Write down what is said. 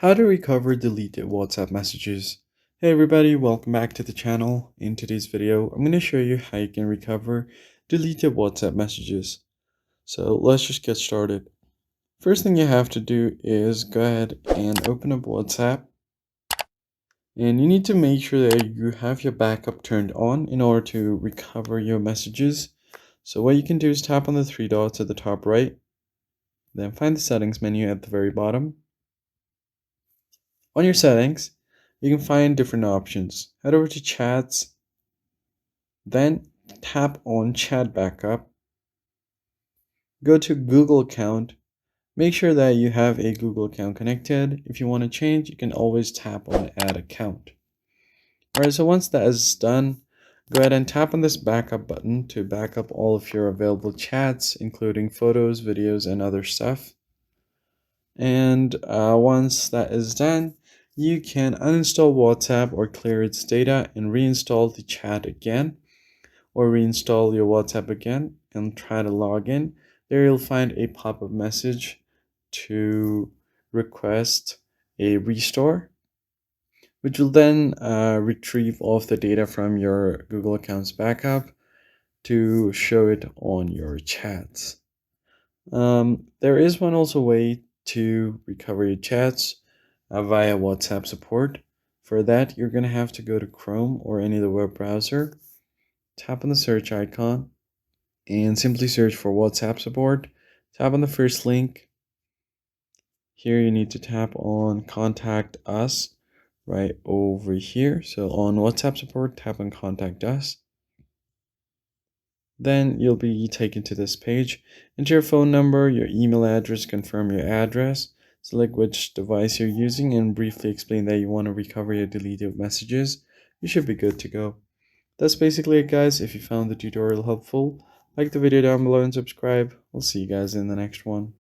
How to recover deleted WhatsApp messages. Hey everybody, welcome back to the channel. In today's video, I'm going to show you how you can recover deleted WhatsApp messages. So let's just get started. First thing you have to do is go ahead and open up WhatsApp. And you need to make sure that you have your backup turned on in order to recover your messages. So what you can do is tap on the three dots at the top right, then find the settings menu at the very bottom. On your settings, you can find different options. Head over to chats, then tap on chat backup. Go to Google account. Make sure that you have a Google account connected. If you want to change, you can always tap on add account. Alright, so once that is done, go ahead and tap on this backup button to back up all of your available chats, including photos, videos, and other stuff. And once that is done, you can uninstall WhatsApp or clear its data and reinstall the chat again, or reinstall your WhatsApp again and try to log in. There you'll find a pop-up message to request a restore, which will then retrieve all of the data from your Google account's backup to show it on your chats. There is one also way to recover your chats via WhatsApp support. For that, you're going to have to go to Chrome or any other web browser, tap on the search icon, and simply search for WhatsApp support. Tap on the first link. Here you need to tap on Contact Us right over here. So on WhatsApp support, tap on Contact Us. Then you'll be taken to this page. Enter your phone number, your email address, confirm your address, select which device you're using, and briefly explain that you want to recover your deleted messages. You should be good to go. That's basically it, guys. If you found the tutorial helpful, like the video down below and subscribe. I'll see you guys in the next one.